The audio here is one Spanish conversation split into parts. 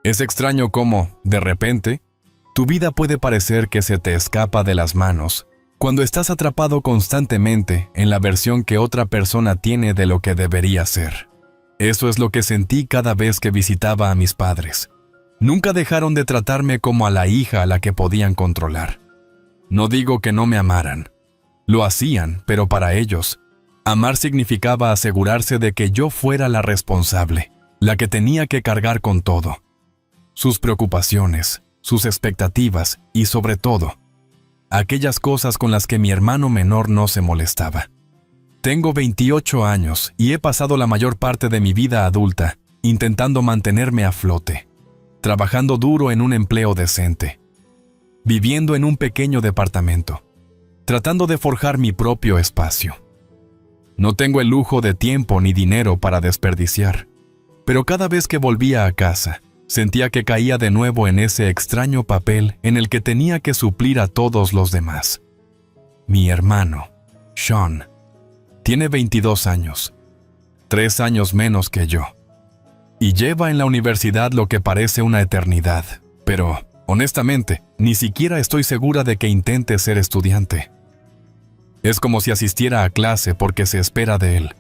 Es extraño cómo, de repente, tu vida puede parecer que se te escapa de las manos cuando estás atrapado constantemente en la versión que otra persona tiene de lo que debería ser. Eso es lo que sentí cada vez que visitaba a mis padres. Nunca dejaron de tratarme como a la hija a la que podían controlar. No digo que no me amaran. Lo hacían, pero para ellos, amar significaba asegurarse de que yo fuera la responsable, la que tenía que cargar con todo. Sus preocupaciones, sus expectativas y, sobre todo, aquellas cosas con las que mi hermano menor no se molestaba. Tengo 28 años y he pasado la mayor parte de mi vida adulta intentando mantenerme a flote, trabajando duro en un empleo decente, viviendo en un pequeño departamento, tratando de forjar mi propio espacio. No tengo el lujo de tiempo ni dinero para desperdiciar, pero cada vez que volvía a casa, sentía que caía de nuevo en ese extraño papel en el que tenía que suplir a todos los demás. Mi hermano, Sean, tiene 22 años, 3 años menos que yo, y lleva en la universidad lo que parece una eternidad, pero, honestamente, ni siquiera estoy segura de que intente ser estudiante. Es como si asistiera a clase porque se espera de él,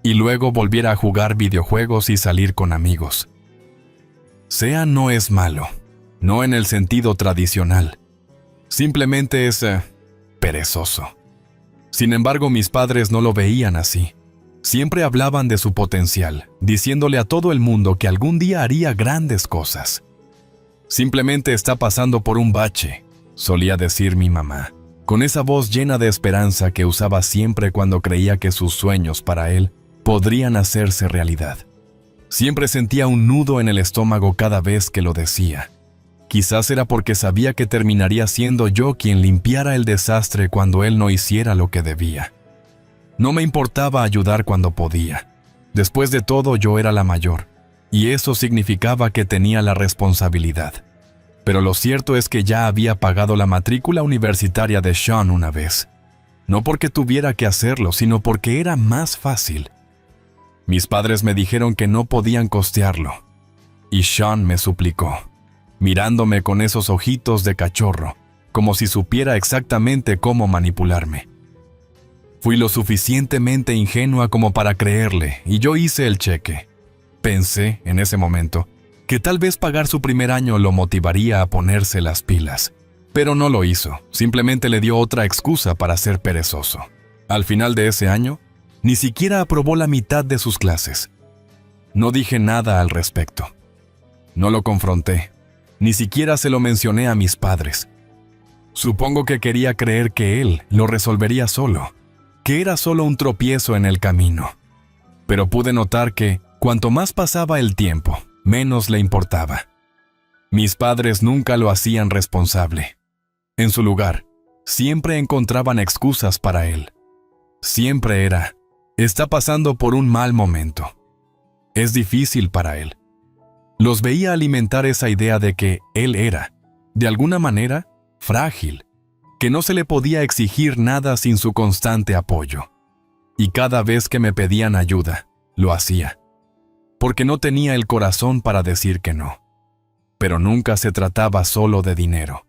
y luego volviera a jugar videojuegos y salir con amigos. Sea no es malo, no en el sentido tradicional. Simplemente es perezoso. Sin embargo, mis padres no lo veían así. Siempre hablaban de su potencial, diciéndole a todo el mundo que algún día haría grandes cosas. Simplemente está pasando por un bache, solía decir mi mamá, con esa voz llena de esperanza que usaba siempre cuando creía que sus sueños para él podrían hacerse realidad. Siempre sentía un nudo en el estómago cada vez que lo decía. Quizás era porque sabía que terminaría siendo yo quien limpiara el desastre cuando él no hiciera lo que debía. No me importaba ayudar cuando podía. Después de todo, yo era la mayor, y eso significaba que tenía la responsabilidad. Pero lo cierto es que ya había pagado la matrícula universitaria de Sean una vez. No porque tuviera que hacerlo, sino porque era más fácil. Mis padres me dijeron que no podían costearlo, y Sean me suplicó, mirándome con esos ojitos de cachorro, como si supiera exactamente cómo manipularme. Fui lo suficientemente ingenua como para creerle, y yo hice el cheque. Pensé, en ese momento, que tal vez pagar su primer año lo motivaría a ponerse las pilas, pero no lo hizo, simplemente le dio otra excusa para ser perezoso. Al final de ese año, ni siquiera aprobó la mitad de sus clases. No dije nada al respecto. No lo confronté. Ni siquiera se lo mencioné a mis padres. Supongo que quería creer que él lo resolvería solo, que era solo un tropiezo en el camino. Pero pude notar que, cuanto más pasaba el tiempo, menos le importaba. Mis padres nunca lo hacían responsable. En su lugar, siempre encontraban excusas para él. Siempre era: está pasando por un mal momento. Es difícil para él. Los veía alimentar esa idea de que él era, de alguna manera, frágil, que no se le podía exigir nada sin su constante apoyo. Y cada vez que me pedían ayuda, lo hacía, porque no tenía el corazón para decir que no. Pero nunca se trataba solo de dinero.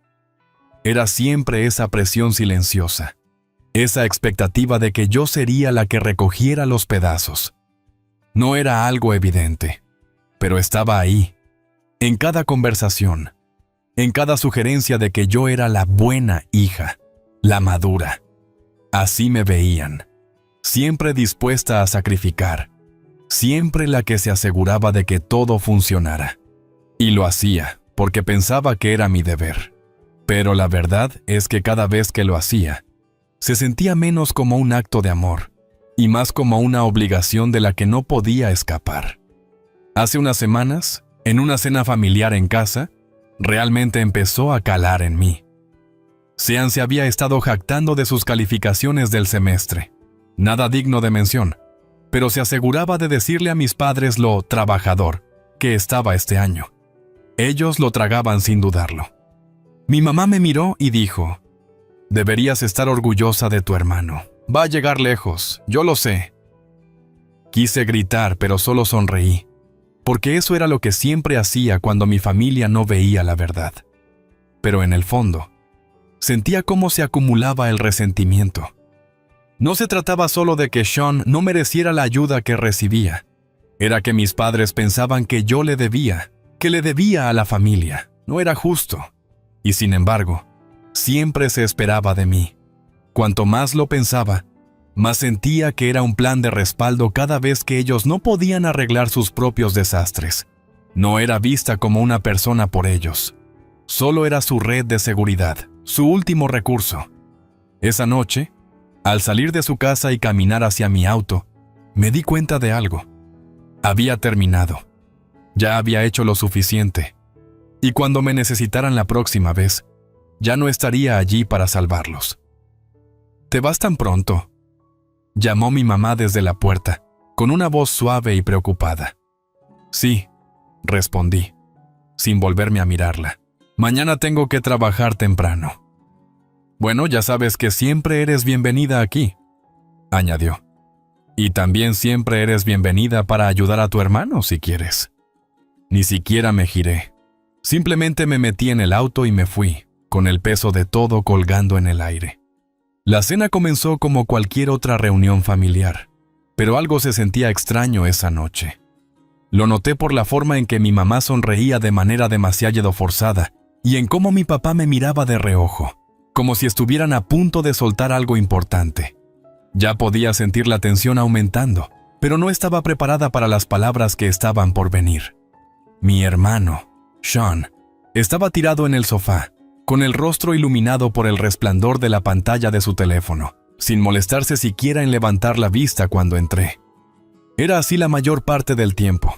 Era siempre esa presión silenciosa, esa expectativa de que yo sería la que recogiera los pedazos. No era algo evidente, pero estaba ahí, en cada conversación, en cada sugerencia de que yo era la buena hija, la madura. Así me veían, siempre dispuesta a sacrificar, siempre la que se aseguraba de que todo funcionara. Y lo hacía porque pensaba que era mi deber. Pero la verdad es que cada vez que lo hacía, se sentía menos como un acto de amor y más como una obligación de la que no podía escapar. Hace unas semanas, en una cena familiar en casa, realmente empezó a calar en mí. Sean se había estado jactando de sus calificaciones del semestre, nada digno de mención, pero se aseguraba de decirle a mis padres lo trabajador que estaba este año. Ellos lo tragaban sin dudarlo. Mi mamá me miró y dijo: «Deberías estar orgullosa de tu hermano. Va a llegar lejos, yo lo sé». Quise gritar, pero solo sonreí. porque eso era lo que siempre hacía cuando mi familia no veía la verdad. Pero en el fondo, sentía cómo se acumulaba el resentimiento. No se trataba solo de que Sean no mereciera la ayuda que recibía. Era que mis padres pensaban que yo le debía, que le debía a la familia. No era justo. Y sin embargo, siempre se esperaba de mí. Cuanto más lo pensaba, más sentía que era un plan de respaldo cada vez que ellos no podían arreglar sus propios desastres. No era vista como una persona por ellos. Solo era su red de seguridad, su último recurso. Esa noche, al salir de su casa y caminar hacia mi auto, me di cuenta de algo. Había terminado. Ya había hecho lo suficiente. Y cuando me necesitaran la próxima vez, ya no estaría allí para salvarlos. «¿Te vas tan pronto?», llamó mi mamá desde la puerta, con una voz suave y preocupada. «Sí», respondí, sin volverme a mirarla. «Mañana tengo que trabajar temprano». «Bueno, ya sabes que siempre eres bienvenida aquí», añadió. «Y también siempre eres bienvenida para ayudar a tu hermano si quieres». Ni siquiera me giré. Simplemente me metí en el auto y me fui, con el peso de todo colgando en el aire. La cena comenzó como cualquier otra reunión familiar, pero algo se sentía extraño esa noche. Lo noté por la forma en que mi mamá sonreía de manera demasiado forzada y en cómo mi papá me miraba de reojo, como si estuvieran a punto de soltar algo importante. Ya podía sentir la tensión aumentando, pero no estaba preparada para las palabras que estaban por venir. Mi hermano, Sean, estaba tirado en el sofá, con el rostro iluminado por el resplandor de la pantalla de su teléfono, sin molestarse siquiera en levantar la vista cuando entré. Era así la mayor parte del tiempo,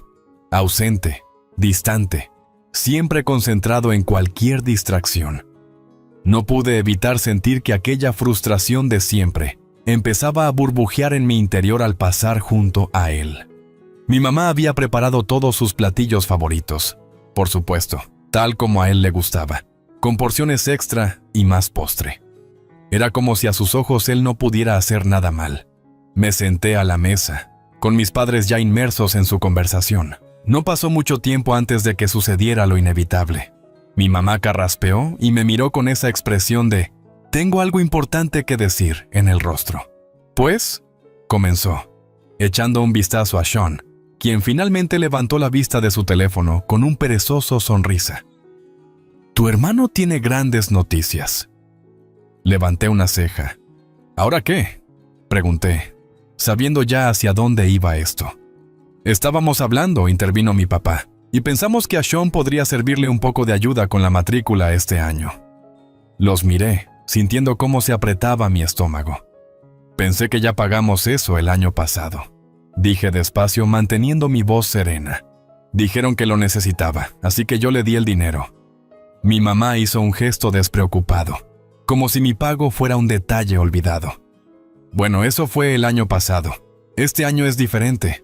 ausente, distante, siempre concentrado en cualquier distracción. No pude evitar sentir que aquella frustración de siempre empezaba a burbujear en mi interior al pasar junto a él. Mi mamá había preparado todos sus platillos favoritos, por supuesto, tal como a él le gustaba, con porciones extra y más postre. Era como si a sus ojos él no pudiera hacer nada mal. Me senté a la mesa, con mis padres ya inmersos en su conversación. No pasó mucho tiempo antes de que sucediera lo inevitable. Mi mamá carraspeó y me miró con esa expresión de «tengo algo importante que decir» en el rostro. «Pues», comenzó, echando un vistazo a Sean, quien finalmente levantó la vista de su teléfono con un perezoso sonrisa. «Tu hermano tiene grandes noticias». Levanté una ceja. «¿Ahora qué?», pregunté, sabiendo ya hacia dónde iba esto. «Estábamos hablando», intervino mi papá, «y pensamos que a Sean podría servirle un poco de ayuda con la matrícula este año». Los miré, sintiendo cómo se apretaba mi estómago. «Pensé que ya pagamos eso el año pasado», dije despacio, manteniendo mi voz serena. «Dijeron que lo necesitaba, así que yo le di el dinero». Mi mamá hizo un gesto despreocupado, como si mi pago fuera un detalle olvidado. «Bueno, eso fue el año pasado. Este año es diferente.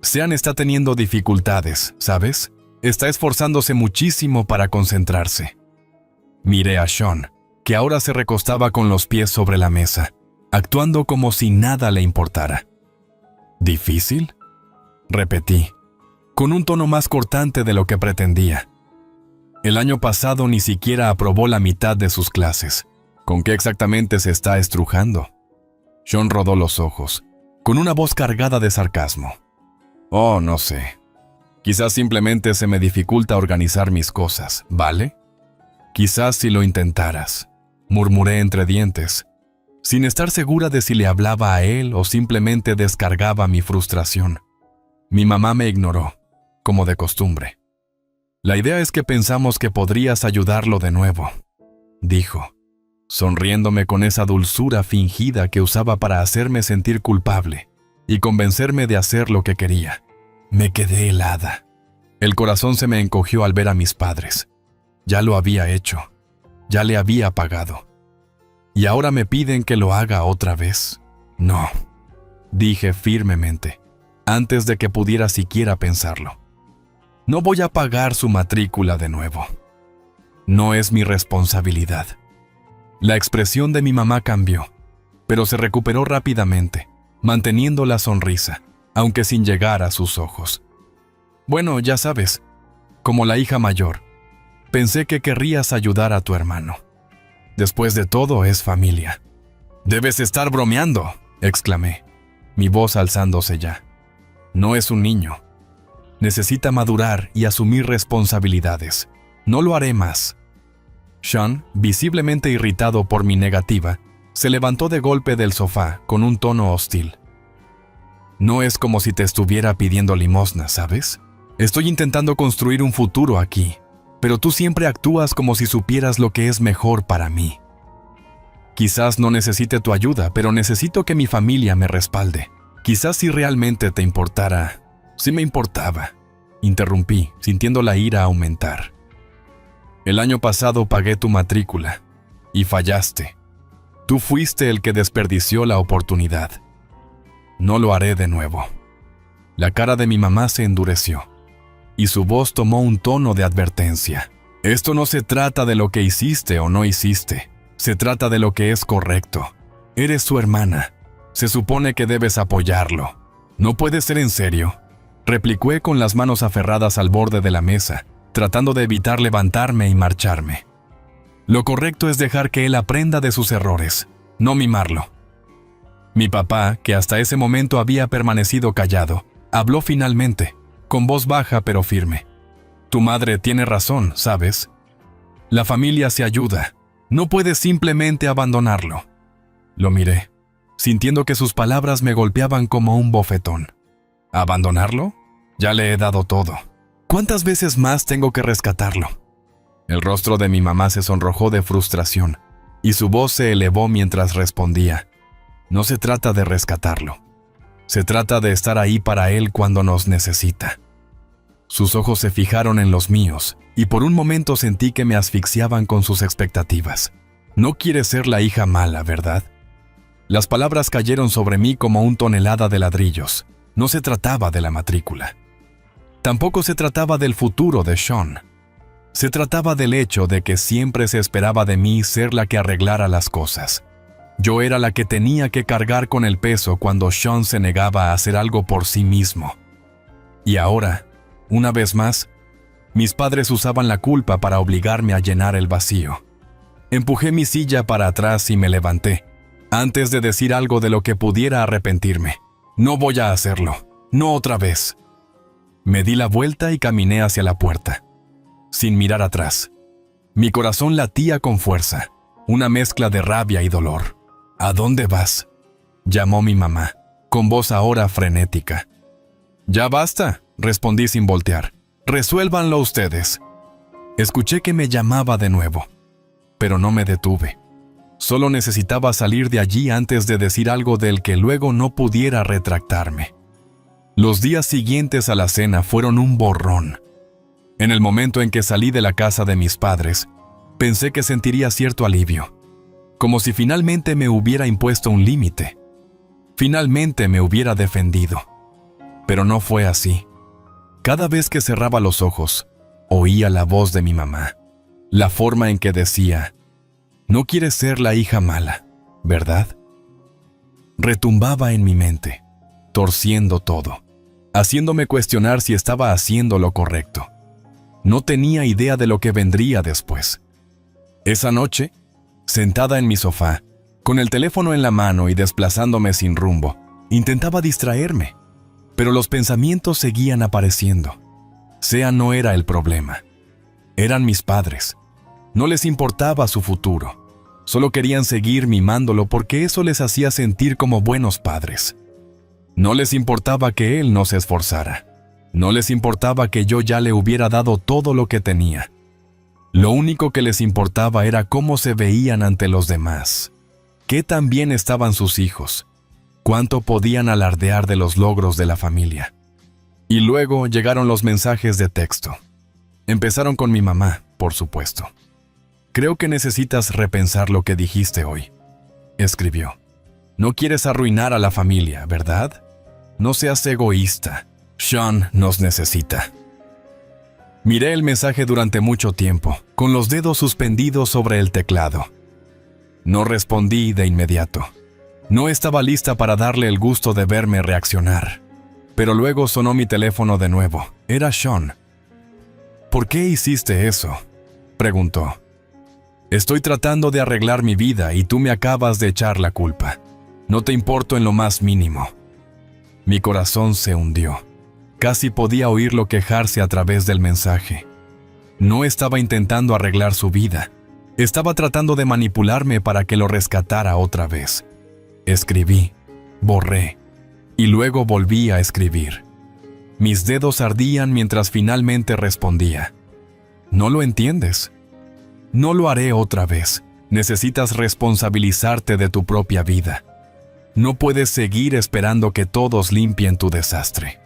Sean está teniendo dificultades, ¿sabes? Está esforzándose muchísimo para concentrarse». Miré a Sean, que ahora se recostaba con los pies sobre la mesa, actuando como si nada le importara. «¿Difícil?», repetí, con un tono más cortante de lo que pretendía. «El año pasado ni siquiera aprobó la mitad de sus clases. ¿Con qué exactamente se está estrujando?». Sean rodó los ojos, con una voz cargada de sarcasmo. «Oh, no sé. Quizás simplemente se me dificulta organizar mis cosas, ¿vale? Quizás si lo intentaras», murmuré entre dientes, sin estar segura de si le hablaba a él o simplemente descargaba mi frustración. Mi mamá me ignoró, como de costumbre. «La idea es que pensamos que podrías ayudarlo de nuevo», dijo, sonriéndome con esa dulzura fingida que usaba para hacerme sentir culpable y convencerme de hacer lo que quería. Me quedé helada. El corazón se me encogió al ver a mis padres. Ya lo había hecho. Ya le había pagado. ¿Y ahora me piden que lo haga otra vez? No, dije firmemente, antes de que pudiera siquiera pensarlo. No voy a pagar su matrícula de nuevo. No es mi responsabilidad. La expresión de mi mamá cambió, pero se recuperó rápidamente, manteniendo la sonrisa, aunque sin llegar a sus ojos. Bueno, ya sabes, como la hija mayor, pensé que querrías ayudar a tu hermano. Después de todo, es familia. Debes estar bromeando, exclamé, mi voz alzándose ya. No es un niño. Necesita madurar y asumir responsabilidades. No lo haré más. Sean, visiblemente irritado por mi negativa, se levantó de golpe del sofá con un tono hostil. No es como si te estuviera pidiendo limosna, ¿sabes? Estoy intentando construir un futuro aquí, pero tú siempre actúas como si supieras lo que es mejor para mí. Quizás no necesite tu ayuda, pero necesito que mi familia me respalde. Quizás si realmente te importara... Sí me importaba, interrumpí, sintiendo la ira aumentar. El año pasado pagué tu matrícula y fallaste. Tú fuiste el que desperdició la oportunidad. No lo haré de nuevo. La cara de mi mamá se endureció y su voz tomó un tono de advertencia. Esto no se trata de lo que hiciste o no hiciste. Se trata de lo que es correcto. Eres su hermana. Se supone que debes apoyarlo. No puede ser en serio. Repliqué con las manos aferradas al borde de la mesa, tratando de evitar levantarme y marcharme. Lo correcto es dejar que él aprenda de sus errores, no mimarlo. Mi papá, que hasta ese momento había permanecido callado, habló finalmente, con voz baja pero firme. Tu madre tiene razón, ¿sabes? La familia se ayuda. No puedes simplemente abandonarlo. Lo miré, sintiendo que sus palabras me golpeaban como un bofetón. ¿Abandonarlo? Ya le he dado todo. ¿Cuántas veces más tengo que rescatarlo? El rostro de mi mamá se sonrojó de frustración, y su voz se elevó mientras respondía. No se trata de rescatarlo. Se trata de estar ahí para él cuando nos necesita. Sus ojos se fijaron en los míos, y por un momento sentí que me asfixiaban con sus expectativas. No quieres ser la hija mala, ¿verdad? Las palabras cayeron sobre mí como una tonelada de ladrillos. No se trataba de la matrícula. Tampoco se trataba del futuro de Sean. Se trataba del hecho de que siempre se esperaba de mí ser la que arreglara las cosas. Yo era la que tenía que cargar con el peso cuando Sean se negaba a hacer algo por sí mismo. Y ahora, una vez más, mis padres usaban la culpa para obligarme a llenar el vacío. Empujé mi silla para atrás y me levanté, antes de decir algo de lo que pudiera arrepentirme. No voy a hacerlo, no otra vez. Me di la vuelta y caminé hacia la puerta, sin mirar atrás. Mi corazón latía con fuerza, una mezcla de rabia y dolor. ¿A dónde vas?, llamó mi mamá, con voz ahora frenética. Ya basta, respondí sin voltear. Resuélvanlo ustedes. Escuché que me llamaba de nuevo, pero no me detuve. Solo necesitaba salir de allí antes de decir algo del que luego no pudiera retractarme. Los días siguientes a la cena fueron un borrón. En el momento en que salí de la casa de mis padres, pensé que sentiría cierto alivio, como si finalmente me hubiera impuesto un límite. Finalmente me hubiera defendido. Pero no fue así. Cada vez que cerraba los ojos, oía la voz de mi mamá, la forma en que decía, «No quieres ser la hija mala, ¿verdad?». Retumbaba en mi mente, torciendo todo, haciéndome cuestionar si estaba haciendo lo correcto. No tenía idea de lo que vendría después. Esa noche, sentada en mi sofá, con el teléfono en la mano y desplazándome sin rumbo, intentaba distraerme, pero los pensamientos seguían apareciendo. Sea no era el problema. Eran mis padres. No les importaba su futuro. Solo querían seguir mimándolo porque eso les hacía sentir como buenos padres. No les importaba que él no se esforzara. No les importaba que yo ya le hubiera dado todo lo que tenía. Lo único que les importaba era cómo se veían ante los demás. Qué tan bien estaban sus hijos. Cuánto podían alardear de los logros de la familia. Y luego llegaron los mensajes de texto. Empezaron con mi mamá, por supuesto. «Creo que necesitas repensar lo que dijiste hoy», escribió. «No quieres arruinar a la familia, ¿verdad? No seas egoísta. Sean nos necesita». Miré el mensaje durante mucho tiempo, con los dedos suspendidos sobre el teclado. No respondí de inmediato. No estaba lista para darle el gusto de verme reaccionar. Pero luego sonó mi teléfono de nuevo. Era Sean. ¿Por qué hiciste eso?, preguntó. Estoy tratando de arreglar mi vida y tú me acabas de echar la culpa. No te importo en lo más mínimo. Mi corazón se hundió. Casi podía oírlo quejarse a través del mensaje. No estaba intentando arreglar su vida. Estaba tratando de manipularme para que lo rescatara otra vez. Escribí, borré, y luego volví a escribir. Mis dedos ardían mientras finalmente respondía. ¿No lo entiendes? No lo haré otra vez. Necesitas responsabilizarte de tu propia vida. No puedes seguir esperando que todos limpien tu desastre.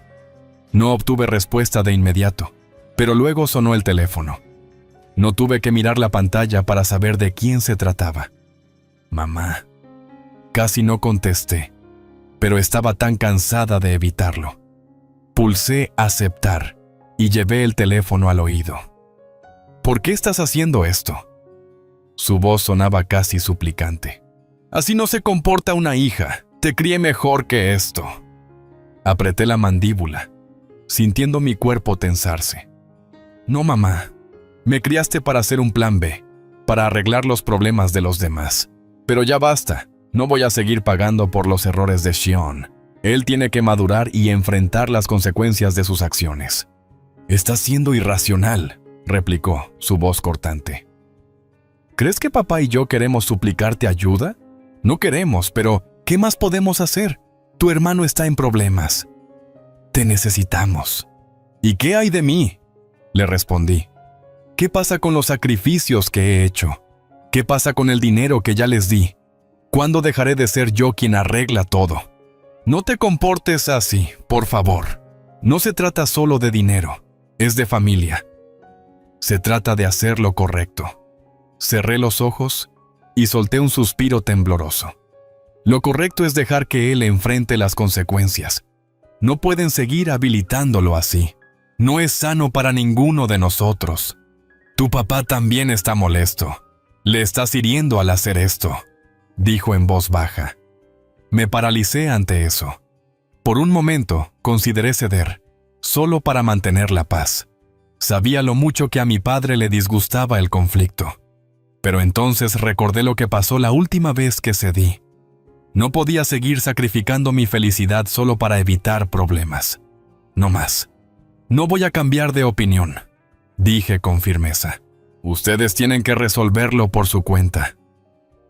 No obtuve respuesta de inmediato, pero luego sonó el teléfono. No tuve que mirar la pantalla para saber de quién se trataba. Mamá. Casi no contesté, pero estaba tan cansada de evitarlo. Pulsé aceptar y llevé el teléfono al oído. ¿Por qué estás haciendo esto?, su voz sonaba casi suplicante. Así no se comporta una hija. Te crié mejor que esto. Apreté la mandíbula, sintiendo mi cuerpo tensarse. No, mamá. Me criaste para hacer un plan B, para arreglar los problemas de los demás. Pero ya basta. No voy a seguir pagando por los errores de Sean. Él tiene que madurar y enfrentar las consecuencias de sus acciones. Estás siendo irracional, replicó, su voz cortante. ¿Crees que papá y yo queremos suplicarte ayuda? No queremos, pero ¿qué más podemos hacer? Tu hermano está en problemas. Te necesitamos. ¿Y qué hay de mí?, le respondí. ¿Qué pasa con los sacrificios que he hecho? ¿Qué pasa con el dinero que ya les di? ¿Cuándo dejaré de ser yo quien arregla todo? No te comportes así, por favor. No se trata solo de dinero, es de familia. Se trata de hacer lo correcto. Cerré los ojos y solté un suspiro tembloroso. Lo correcto es dejar que él enfrente las consecuencias. No pueden seguir habilitándolo así. No es sano para ninguno de nosotros. Tu papá también está molesto. Le estás hiriendo al hacer esto, dijo en voz baja. Me paralicé ante eso. Por un momento consideré ceder, solo para mantener la paz. Sabía lo mucho que a mi padre le disgustaba el conflicto. Pero entonces recordé lo que pasó la última vez que cedí. No podía seguir sacrificando mi felicidad solo para evitar problemas. No más. No voy a cambiar de opinión, dije con firmeza. Ustedes tienen que resolverlo por su cuenta.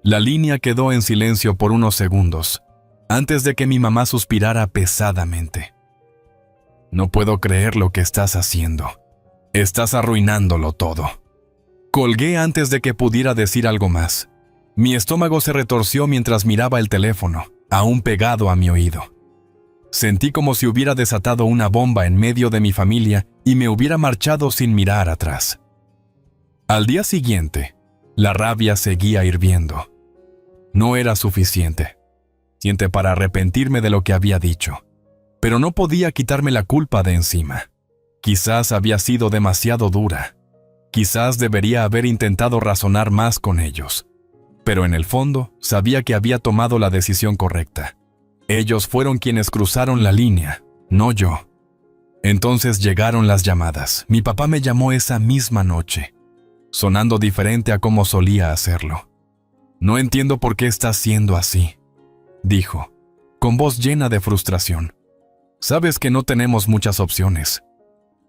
La línea quedó en silencio por unos segundos, antes de que mi mamá suspirara pesadamente. No puedo creer lo que estás haciendo. Estás arruinándolo todo. Colgué antes de que pudiera decir algo más. Mi estómago se retorció mientras miraba el teléfono, aún pegado a mi oído. Sentí como si hubiera desatado una bomba en medio de mi familia y me hubiera marchado sin mirar atrás. Al día siguiente, la rabia seguía hirviendo. No era suficiente para arrepentirme de lo que había dicho, pero no podía quitarme la culpa de encima. Quizás había sido demasiado dura. Quizás debería haber intentado razonar más con ellos. Pero en el fondo, sabía que había tomado la decisión correcta. Ellos fueron quienes cruzaron la línea, no yo. Entonces llegaron las llamadas. Mi papá me llamó esa misma noche, sonando diferente a como solía hacerlo. No entiendo por qué estás siendo así, dijo, con voz llena de frustración. Sabes que no tenemos muchas opciones.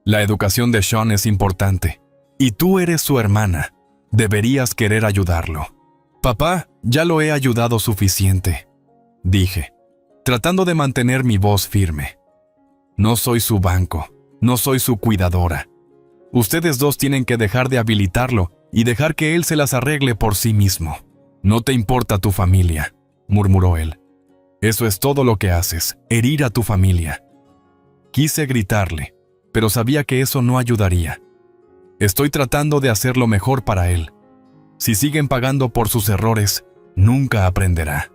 La educación de Sean es importante. Y tú eres su hermana. Deberías querer ayudarlo. Papá, ya lo he ayudado suficiente, dije, tratando de mantener mi voz firme. No soy su banco, no soy su cuidadora. Ustedes dos tienen que dejar de habilitarlo y dejar que él se las arregle por sí mismo. No te importa tu familia, murmuró él. Eso es todo lo que haces, herir a tu familia. Quise gritarle, pero sabía que eso no ayudaría. Estoy tratando de hacer lo mejor para él. Si siguen pagando por sus errores, nunca aprenderá.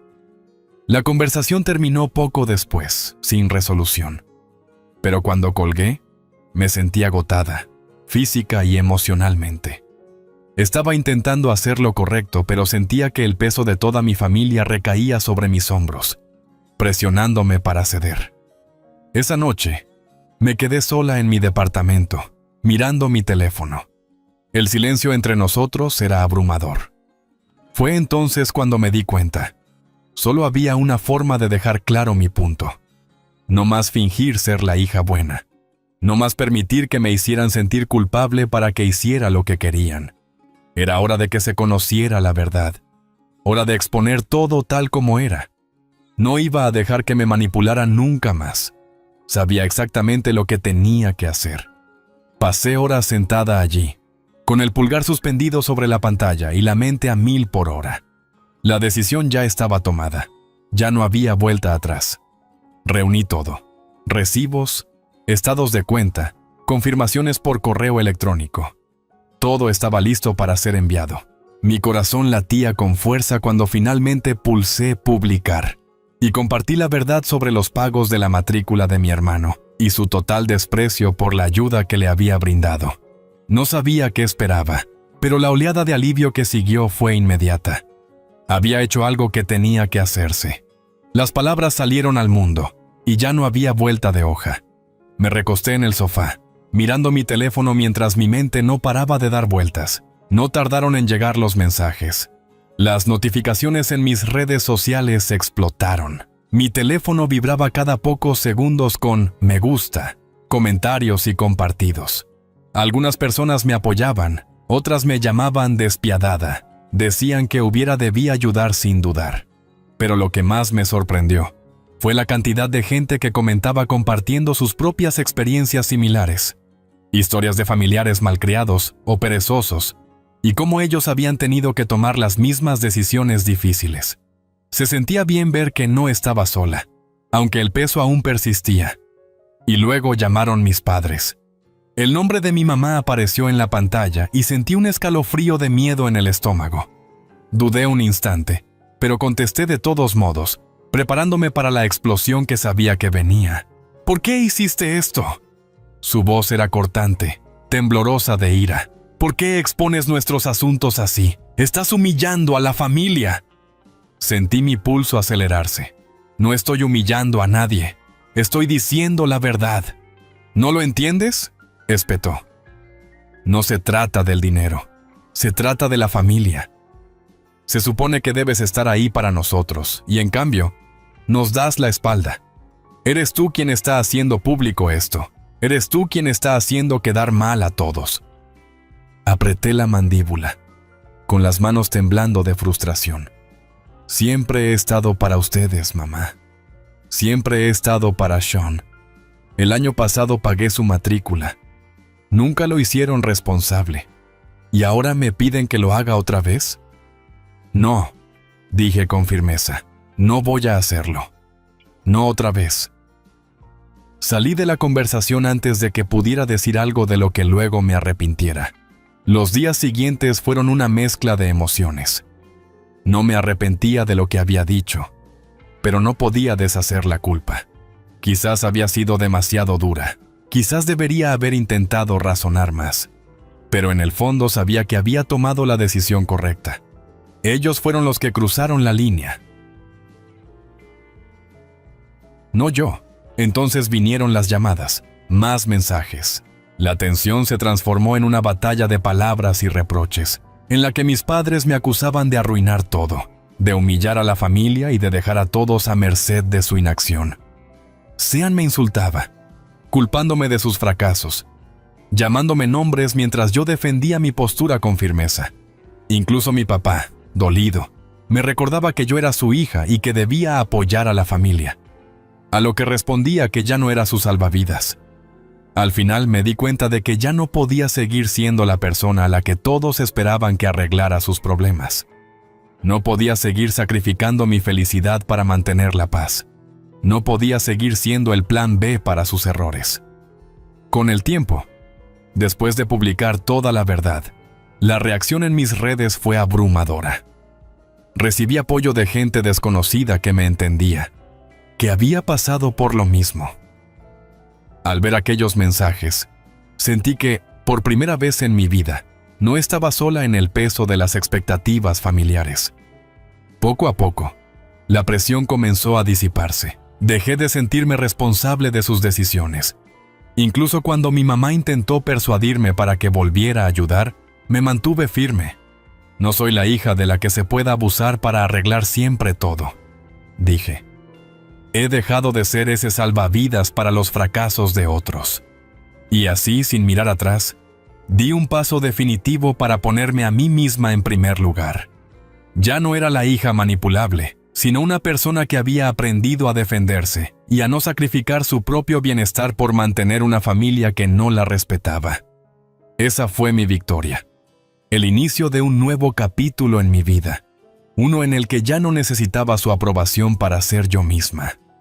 La conversación terminó poco después, sin resolución. Pero cuando colgué, me sentí agotada, física y emocionalmente. Estaba intentando hacer lo correcto, pero sentía que el peso de toda mi familia recaía sobre mis hombros, presionándome para ceder. Esa noche, me quedé sola en mi departamento, mirando mi teléfono. El silencio entre nosotros era abrumador. Fue entonces cuando me di cuenta. Solo había una forma de dejar claro mi punto. No más fingir ser la hija buena. No más permitir que me hicieran sentir culpable para que hiciera lo que querían. Era hora de que se conociera la verdad. Hora de exponer todo tal como era. No iba a dejar que me manipularan nunca más. Sabía exactamente lo que tenía que hacer. Pasé horas sentada allí, con el pulgar suspendido sobre la pantalla y la mente a 1000 por hora. La decisión ya estaba tomada. Ya no había vuelta atrás. Reuní todo. Recibos, estados de cuenta, confirmaciones por correo electrónico. Todo estaba listo para ser enviado. Mi corazón latía con fuerza cuando finalmente pulsé publicar. Y compartí la verdad sobre los pagos de la matrícula de mi hermano y su total desprecio por la ayuda que le había brindado. No sabía qué esperaba, pero la oleada de alivio que siguió fue inmediata. Había hecho algo que tenía que hacerse. Las palabras salieron al mundo, y ya no había vuelta de hoja. Me recosté en el sofá, mirando mi teléfono mientras mi mente no paraba de dar vueltas. No tardaron en llegar los mensajes. Las notificaciones en mis redes sociales explotaron. Mi teléfono vibraba cada pocos segundos con me gusta, comentarios y compartidos. Algunas personas me apoyaban, otras me llamaban despiadada. Decían que debía ayudar sin dudar. Pero lo que más me sorprendió fue la cantidad de gente que comentaba compartiendo sus propias experiencias similares. Historias de familiares malcriados o perezosos, y cómo ellos habían tenido que tomar las mismas decisiones difíciles. Se sentía bien ver que no estaba sola, aunque el peso aún persistía. Y luego llamaron mis padres. El nombre de mi mamá apareció en la pantalla y sentí un escalofrío de miedo en el estómago. Dudé un instante, pero contesté de todos modos, preparándome para la explosión que sabía que venía. ¿Por qué hiciste esto? Su voz era cortante, temblorosa de ira. ¿Por qué expones nuestros asuntos así? Estás humillando a la familia. Sentí mi pulso acelerarse. No estoy humillando a nadie. Estoy diciendo la verdad. ¿No lo entiendes?, espetó. No se trata del dinero. Se trata de la familia. Se supone que debes estar ahí para nosotros, y en cambio, nos das la espalda. Eres tú quien está haciendo público esto. Eres tú quien está haciendo quedar mal a todos. Apreté la mandíbula, con las manos temblando de frustración. Siempre he estado para ustedes, mamá. Siempre he estado para Sean. El año pasado pagué su matrícula. Nunca lo hicieron responsable. ¿Y ahora me piden que lo haga otra vez? No, dije con firmeza. No voy a hacerlo. No otra vez. Salí de la conversación antes de que pudiera decir algo de lo que luego me arrepintiera. Los días siguientes fueron una mezcla de emociones. No me arrepentía de lo que había dicho, pero no podía deshacer la culpa. Quizás había sido demasiado dura. Quizás debería haber intentado razonar más. Pero en el fondo sabía que había tomado la decisión correcta. Ellos fueron los que cruzaron la línea. No yo. Entonces vinieron las llamadas, más mensajes. La tensión se transformó en una batalla de palabras y reproches, en la que mis padres me acusaban de arruinar todo, de humillar a la familia y de dejar a todos a merced de su inacción. Sean me insultaba, culpándome de sus fracasos, llamándome nombres mientras yo defendía mi postura con firmeza. Incluso mi papá, dolido, me recordaba que yo era su hija y que debía apoyar a la familia. A lo que respondía que ya no era su salvavidas. Al final me di cuenta de que ya no podía seguir siendo la persona a la que todos esperaban que arreglara sus problemas. No podía seguir sacrificando mi felicidad para mantener la paz. No podía seguir siendo el plan B para sus errores. Con el tiempo, después de publicar toda la verdad, la reacción en mis redes fue abrumadora. Recibí apoyo de gente desconocida que me entendía, que había pasado por lo mismo. Al ver aquellos mensajes, sentí que, por primera vez en mi vida, no estaba sola en el peso de las expectativas familiares. Poco a poco, la presión comenzó a disiparse. Dejé de sentirme responsable de sus decisiones. Incluso cuando mi mamá intentó persuadirme para que volviera a ayudar, me mantuve firme. No soy la hija de la que se pueda abusar para arreglar siempre todo, dije. He dejado de ser ese salvavidas para los fracasos de otros. Y así, sin mirar atrás, di un paso definitivo para ponerme a mí misma en primer lugar. Ya no era la hija manipulable, sino una persona que había aprendido a defenderse y a no sacrificar su propio bienestar por mantener una familia que no la respetaba. Esa fue mi victoria. El inicio de un nuevo capítulo en mi vida, uno en el que ya no necesitaba su aprobación para ser yo misma.